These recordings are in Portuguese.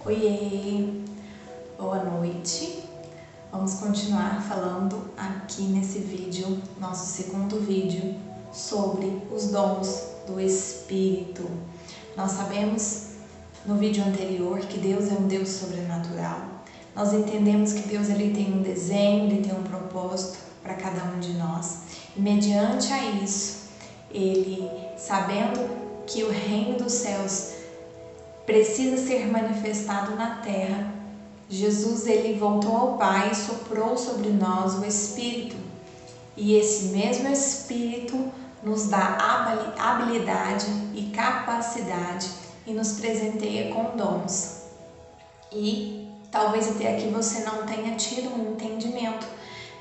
Oiê, boa noite. Vamos continuar falando aqui nesse vídeo, nosso segundo vídeo, sobre os dons do Espírito. Nós sabemos no vídeo anterior que Deus é um Deus sobrenatural. Nós entendemos que Deus ele tem um desenho, ele tem um propósito para cada um de nós. E mediante a isso, ele, sabendo que o reino dos céus precisa ser manifestado na terra, Jesus ele voltou ao Pai e soprou sobre nós o Espírito. E esse mesmo Espírito nos dá habilidade e capacidade e nos presenteia com dons. E talvez até aqui você não tenha tido um entendimento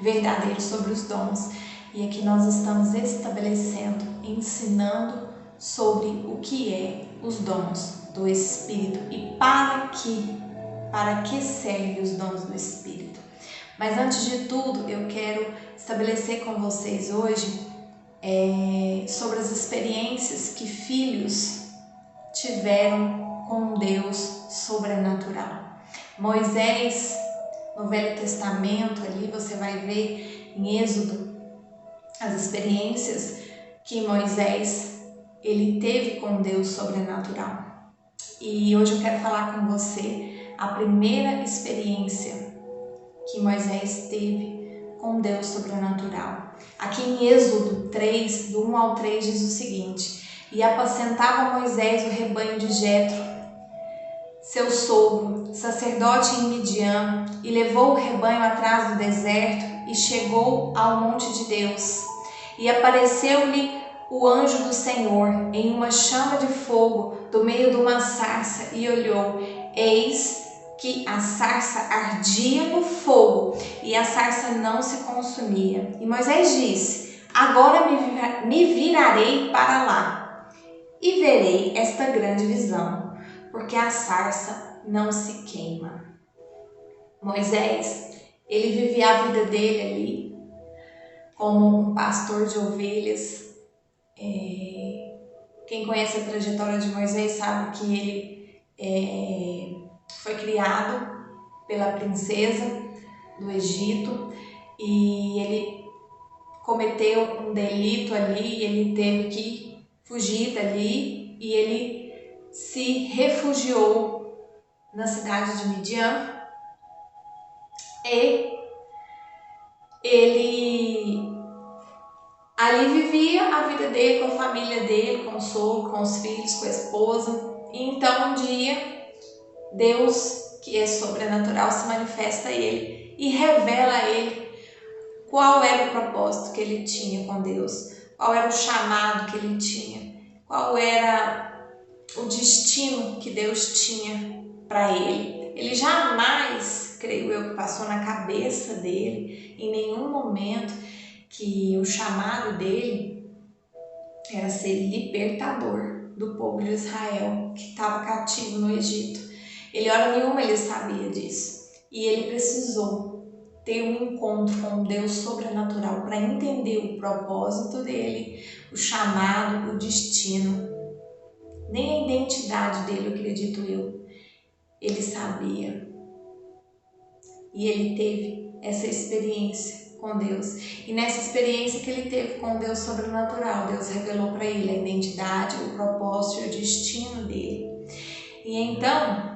verdadeiro sobre os dons. E aqui nós estamos estabelecendo, ensinando sobre o que é os dons do Espírito e para que servem os dons do Espírito. Mas antes de tudo, eu quero estabelecer com vocês hoje sobre as experiências que filhos tiveram com um Deus sobrenatural. Moisés, no Velho Testamento, ali você vai ver em Êxodo as experiências que Moisés ele teve com Deus sobrenatural. E hoje eu quero falar com você a primeira experiência que Moisés teve com Deus sobrenatural. Aqui em Êxodo 3, do 1 ao 3, diz o seguinte: E apacentava Moisés o rebanho de Jetro, seu sogro, sacerdote em Midian, e levou o rebanho atrás do deserto e chegou ao monte de Deus. E apareceu-lhe o anjo do Senhor em uma chama de fogo do meio de uma sarça, e olhou, eis que a sarça ardia no fogo e a sarça não se consumia. E Moisés disse: Agora me virarei para lá e verei esta grande visão, porque a sarça não se queima. Moisés, ele vivia a vida dele ali como um pastor de ovelhas. Quem conhece a trajetória de Moisés sabe que ele foi criado pela princesa do Egito e ele cometeu um delito ali, ele teve que fugir dali e ele se refugiou na cidade de Midian e ele ali vivia a vida dele com a família dele, com o sogro, com os filhos, com a esposa. E então um dia Deus, que é sobrenatural, se manifesta a ele e revela a ele qual era o propósito que ele tinha com Deus, qual era o chamado que ele tinha, qual era o destino que Deus tinha para ele. Ele jamais, creio eu, que passou na cabeça dele em nenhum momento que o chamado dele era ser libertador do povo de Israel que estava cativo no Egito. Ele, hora nenhuma, ele sabia disso. E ele precisou ter um encontro com Deus sobrenatural para entender o propósito dele, o chamado, o destino. Nem a identidade dele, eu acredito eu, ele sabia. E ele teve essa experiência com Deus. E nessa experiência que ele teve com Deus sobrenatural, Deus revelou para ele a identidade, o propósito e o destino dele. E então,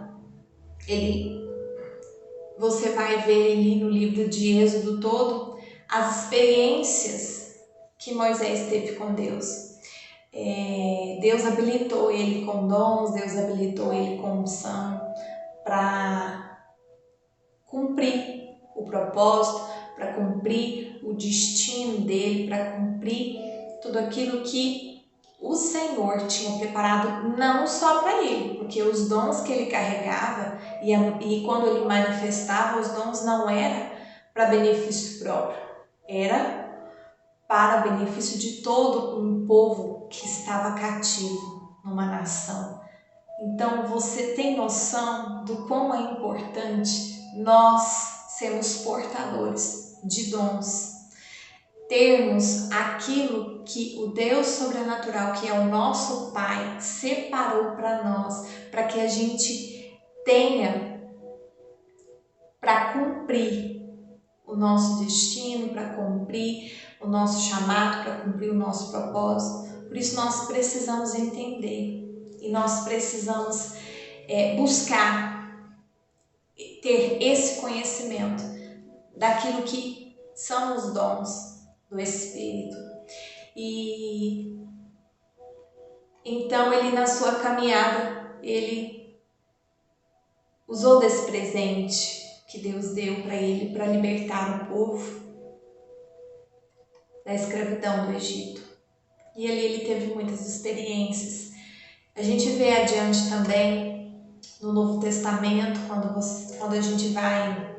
você vai ver ali no livro de Êxodo todo as experiências que Moisés teve com Deus. Deus habilitou ele com dons, Deus habilitou ele com unção para cumprir o propósito, para cumprir o destino dele, para cumprir tudo aquilo que o Senhor tinha preparado não só para ele, porque os dons que ele carregava e quando ele manifestava os dons não era para benefício próprio, era para benefício de todo um povo que estava cativo numa nação. Então você tem noção do quão é importante nós sermos portadores de dons, termos aquilo que o Deus sobrenatural, que é o nosso Pai, separou para nós, para que a gente tenha para cumprir o nosso destino, para cumprir o nosso chamado, para cumprir o nosso propósito. Por isso nós precisamos entender e nós precisamos buscar ter esse conhecimento daquilo que são os dons do Espírito. E então ele, na sua caminhada, ele usou desse presente que Deus deu para ele para libertar o povo da escravidão do Egito. E ali ele teve muitas experiências. A gente vê adiante também no Novo Testamento, quando a gente vai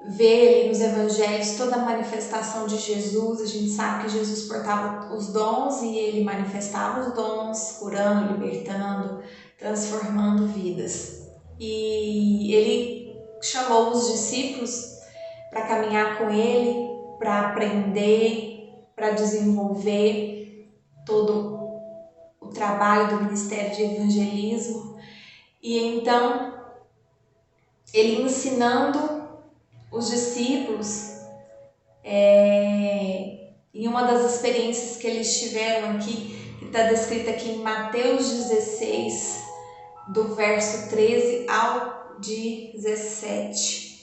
ver ali nos evangelhos toda a manifestação de Jesus. A gente sabe que Jesus portava os dons e ele manifestava os dons, curando, libertando, transformando vidas. E ele chamou os discípulos para caminhar com ele, para aprender, para desenvolver todo o trabalho do ministério de evangelismo. E então, ele ensinando os discípulos, em uma das experiências que eles tiveram aqui, que está descrita aqui em Mateus 16, do verso 13 ao 17.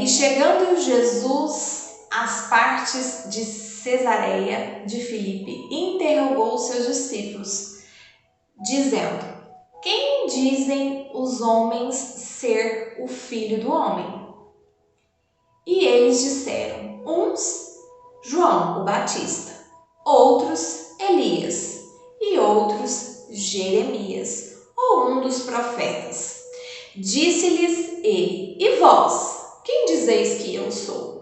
E chegando Jesus às partes de Cesareia de Filipe, interrogou os seus discípulos, dizendo: quem dizem os homens ser o Filho do Homem? E eles disseram: uns, João o Batista, outros, Elias, e outros, Jeremias, ou um dos profetas. Disse-lhes ele: e vós, quem dizeis que eu sou?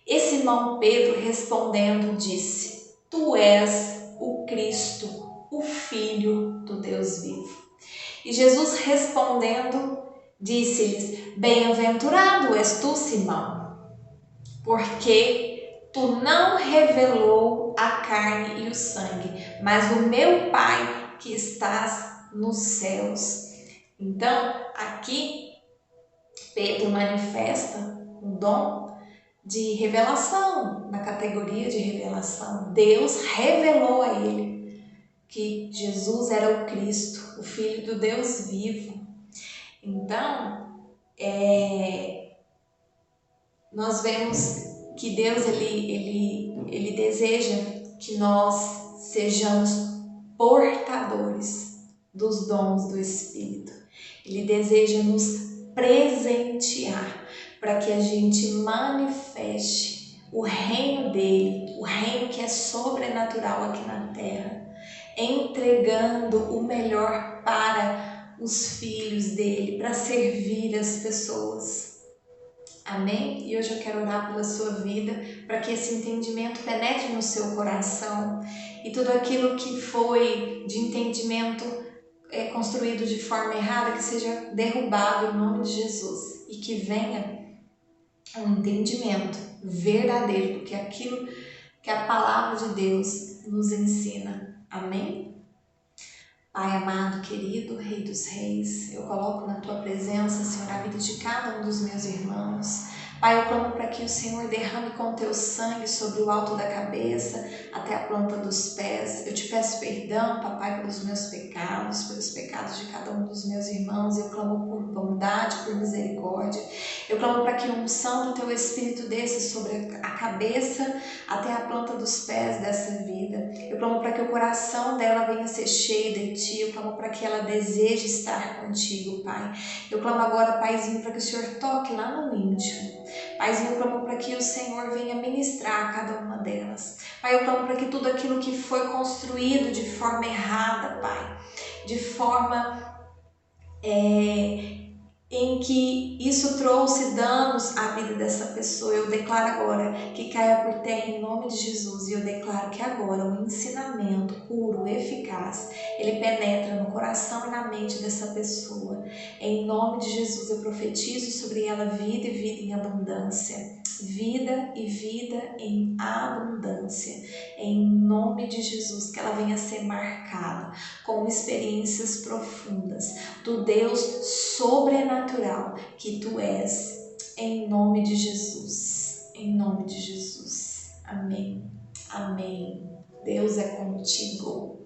E Simão Pedro respondendo disse: tu és o Cristo, o Filho do Deus vivo. E Jesus respondendo disse-lhes: bem-aventurado és tu, Simão, porque tu não revelou a carne e o sangue, mas o meu Pai que estás nos céus. Então, aqui Pedro manifesta um dom de revelação, na categoria de revelação. Deus revelou a ele que Jesus era o Cristo, o Filho do Deus vivo. Então, nós vemos que Deus ele deseja que nós sejamos portadores dos dons do Espírito. Ele deseja nos presentear para que a gente manifeste o reino dele, o reino que é sobrenatural aqui na terra, entregando o melhor para os filhos dele, para servir as pessoas. Amém? E hoje eu quero orar pela sua vida, para que esse entendimento penetre no seu coração e tudo aquilo que foi de entendimento construído de forma errada, que seja derrubado em nome de Jesus e que venha um entendimento verdadeiro do que aquilo que a palavra de Deus nos ensina. Amém? Pai amado, querido, Rei dos Reis, eu coloco na Tua presença, Senhor, a vida de cada um dos meus irmãos. Pai, eu clamo para que o Senhor derrame com Teu sangue sobre o alto da cabeça até a planta dos pés. Eu te peço perdão, Papai, pelos meus pecados de cada um dos meus irmãos. Eu clamo por bondade, por misericórdia. Eu clamo para que a unção do Teu Espírito desça sobre a cabeça até a planta dos pés dessa vida. Eu clamo para que o coração dela venha ser cheio de Ti. Eu clamo para que ela deseje estar contigo, Pai. Eu clamo agora, Paizinho, para que o Senhor toque lá no íntimo. Paizinho, eu clamo para que o Senhor venha ministrar a cada uma delas. Pai, eu clamo para que tudo aquilo que foi construído de forma errada, Pai, de forma em que isso trouxe danos à vida dessa pessoa, eu declaro agora que caia por terra em nome de Jesus. E eu declaro que agora o ensinamento puro, eficaz, ele penetra no coração e na mente dessa pessoa. Em nome de Jesus eu profetizo sobre ela vida e vida em abundância. vida e vida em abundância, em nome de Jesus, que ela venha ser marcada com experiências profundas do Deus sobrenatural que tu és, em nome de Jesus, em nome de Jesus, amém, amém. Deus é contigo.